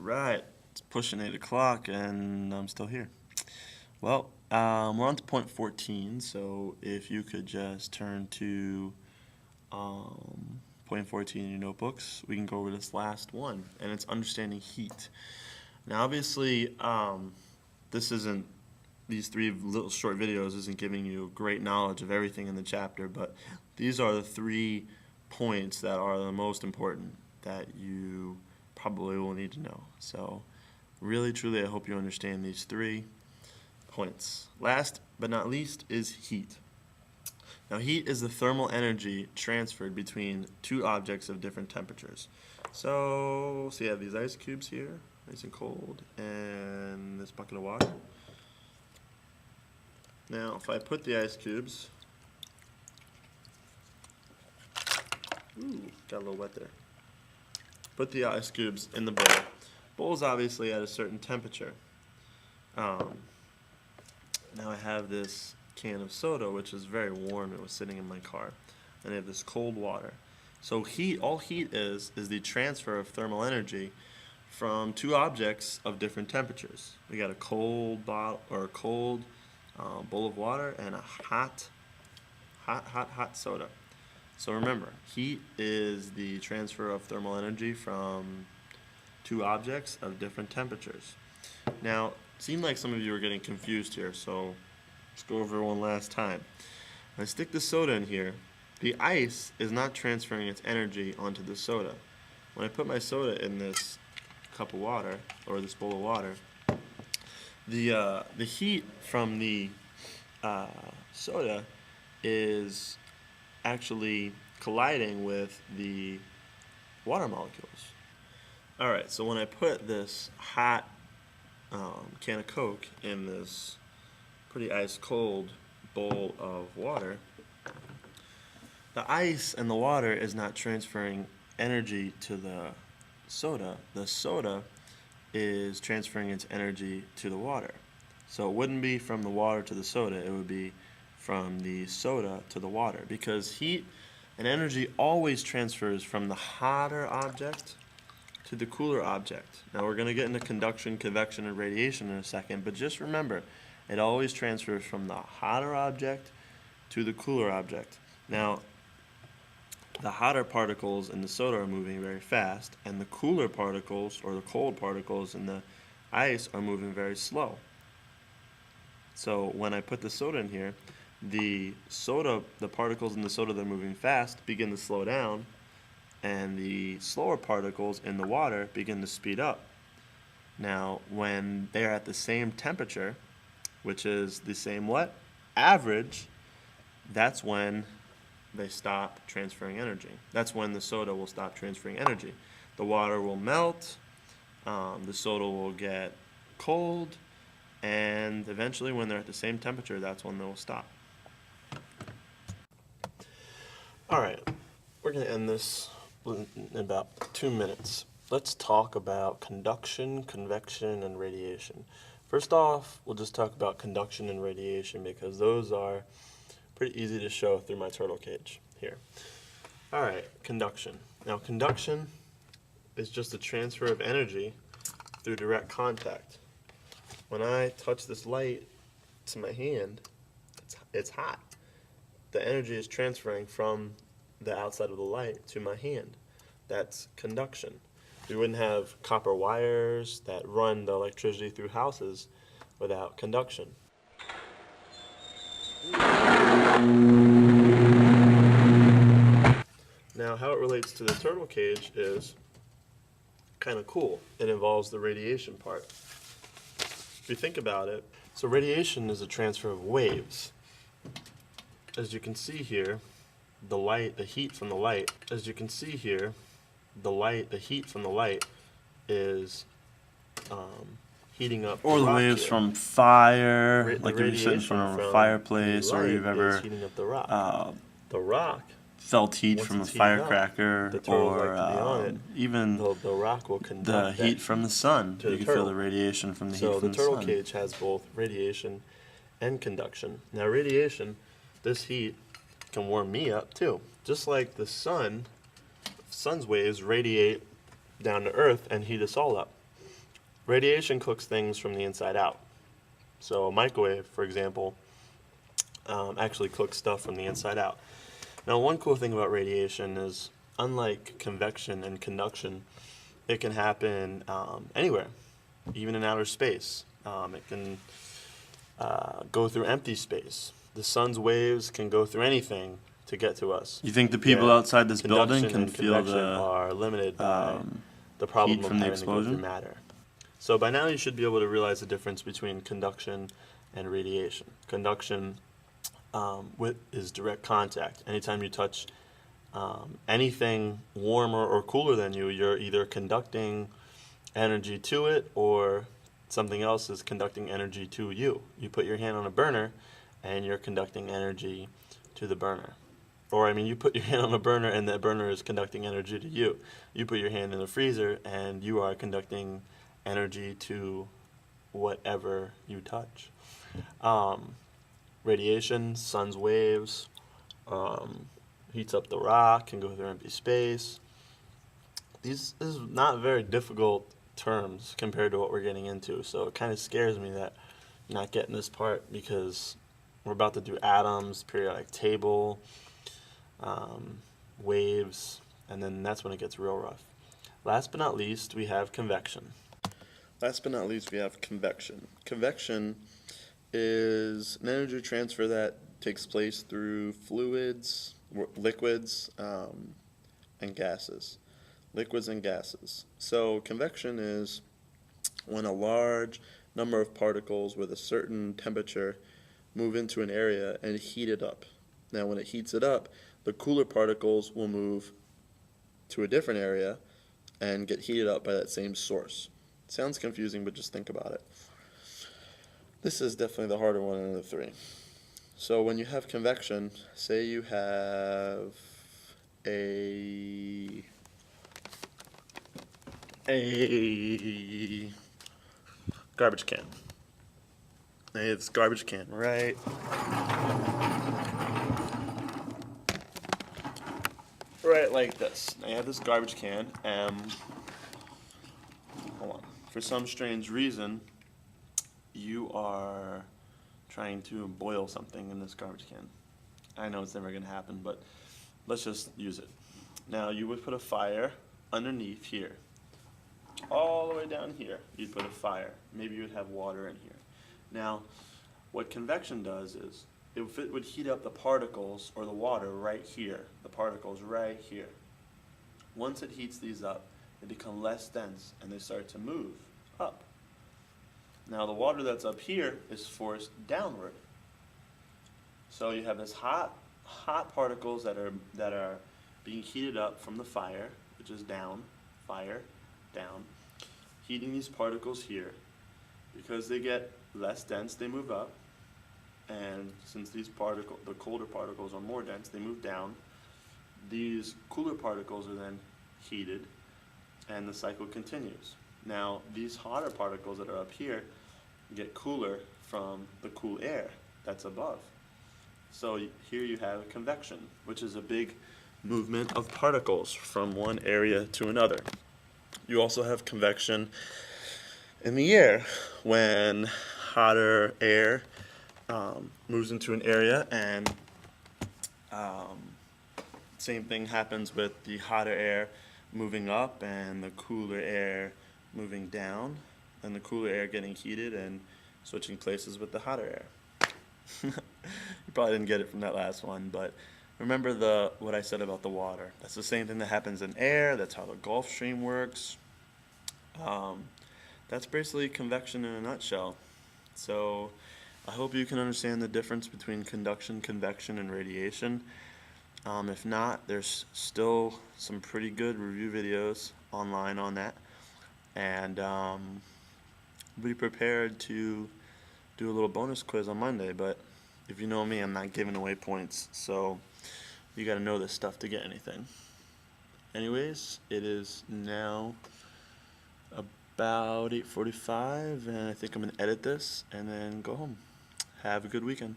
Right, it's pushing 8 o'clock and I'm still here. Well, we're on to point 14, so if you could just turn to point 14 in your notebooks, we can go over this last one, and it's understanding heat. Now, obviously, these three little short videos isn't giving you great knowledge of everything in the chapter, but these are the 3 points that are the most important that you probably will need to know. So really, truly, I hope you understand these 3 points. Last but not least is heat. Now, heat is the thermal energy transferred between 2 objects of different temperatures. So you have these ice cubes here, nice and cold, and this bucket of water. Now, if I put the ice cubes, got a little wet there. Put the ice cubes in the bowl. Bowl is obviously at a certain temperature. Now I have this can of soda, which is very warm. It was sitting in my car. And I have this cold water. So all heat is the transfer of thermal energy from 2 objects of different temperatures. We got a cold bottle or a cold bowl of water and a hot soda. So remember, heat is the transfer of thermal energy from 2 objects of different temperatures. Now, it seemed like some of you were getting confused here, so let's go over one last time. When I stick the soda in here, the ice is not transferring its energy onto the soda. When I put my soda in this cup of water, or this bowl of water, the heat from the soda is actually colliding with the water molecules. Alright, so when I put this hot can of Coke in this pretty ice cold bowl of water, the ice and the water is not transferring energy to the soda. The soda is transferring its energy to the water. So it wouldn't be from the water to the soda, it would be from the soda to the water, because heat and energy always transfers from the hotter object to the cooler object. Now we're going to get into conduction, convection, and radiation in a second, but just remember, it always transfers from the hotter object to the cooler object. Now, the hotter particles in the soda are moving very fast, and the cooler particles, or the cold particles in the ice, are moving very slow. So when I put the soda in here, the particles in the soda that are moving fast begin to slow down, and the slower particles in the water begin to speed up. Now, when they're at the same temperature, which is the same what? Average, that's when they stop transferring energy. That's when the soda will stop transferring energy. The water will melt, the soda will get cold, and eventually when they're at the same temperature, that's when they'll stop. Alright, we're going to end this in about 2 minutes. Let's talk about conduction, convection, and radiation. First off, we'll just talk about conduction and radiation because those are pretty easy to show through my turtle cage here. Alright, conduction. Now conduction is just a transfer of energy through direct contact. When I touch this light to my hand, it's hot. The energy is transferring from the outside of the light to my hand. That's conduction. We wouldn't have copper wires that run the electricity through houses without conduction. Now, how it relates to the turtle cage is kind of cool. It involves the radiation part. If you think about it, so radiation is a transfer of waves. As you can see here, the heat from the light is heating up. Or the waves from fire, like if you're sitting in front of a fireplace, or you've ever heating up the rock. The rock felt heat from a firecracker, or even the rock will the heat from the sun. You can feel the radiation from the heat from the sun. So the turtle cage has both radiation and conduction. Now radiation, this heat can warm me up too. Just like the sun's waves radiate down to Earth and heat us all up. Radiation cooks things from the inside out. So a microwave, for example, actually cooks stuff from the inside out. Now, one cool thing about radiation is, unlike convection and conduction, it can happen anywhere, even in outer space. It can go through empty space. The sun's waves can go through anything to get to us. You think the people outside this building Conduction can and feel convection the are limited by the problem heat of from the having to go through explosion? matter. So by now you should be able to realize the difference between conduction and radiation. Conduction is direct contact. Anytime you touch anything warmer or cooler than you, you're either conducting energy to it, or something else is conducting energy to you. You put your hand on a burner and you're conducting energy to the burner. Or, I mean, you put your hand on a burner and the burner is conducting energy to you. You put your hand in the freezer and you are conducting energy to whatever you touch. Radiation, sun's waves, heats up the rock, can go through empty space. This is not very difficult terms compared to what we're getting into, so it kind of scares me that I'm not getting this part, because we're about to do atoms, periodic table, waves, and then that's when it gets real rough. Last but not least, we have convection. Last but not least, we have convection. Convection is an energy transfer that takes place through fluids, liquids, and gases. Liquids and gases. So convection is when a large number of particles with a certain temperature move into an area and heat it up. Now when it heats it up, the cooler particles will move to a different area and get heated up by that same source. It sounds confusing, but just think about it. This is definitely the harder one of the three. So when you have convection, say you have a garbage can. It's garbage can, right? Right like this. I have this garbage can, and hold on. For some strange reason, you are trying to boil something in this garbage can. I know it's never going to happen, but let's just use it. Now, you would put a fire underneath here. All the way down here, you'd put a fire. Maybe you would have water in here. Now, what convection does is, if it would heat up the particles or the water right here, the particles right here. Once it heats these up, they become less dense and they start to move up. Now the water that's up here is forced downward. So you have this hot particles that are being heated up from the fire, which is down, fire, down, heating these particles here. Because they get less dense, they move up. And since the colder particles are more dense, they move down. These cooler particles are then heated, and the cycle continues. Now, these hotter particles that are up here get cooler from the cool air that's above. So here you have convection, which is a big movement of particles from one area to another. You also have convection in the air, when hotter air moves into an area, and same thing happens with the hotter air moving up and the cooler air moving down, and the cooler air getting heated and switching places with the hotter air. You probably didn't get it from that last one, but remember what I said about the water. That's the same thing that happens in air. That's how the Gulf Stream works. That's basically convection in a nutshell. So I hope you can understand the difference between conduction, convection, and radiation. If not, there's still some pretty good review videos online on that. And be prepared to do a little bonus quiz on Monday, but if you know me, I'm not giving away points, so you gotta know this stuff to get anything. Anyways, it is now about 8:45, and I think I'm gonna edit this and then go home. Have a good weekend.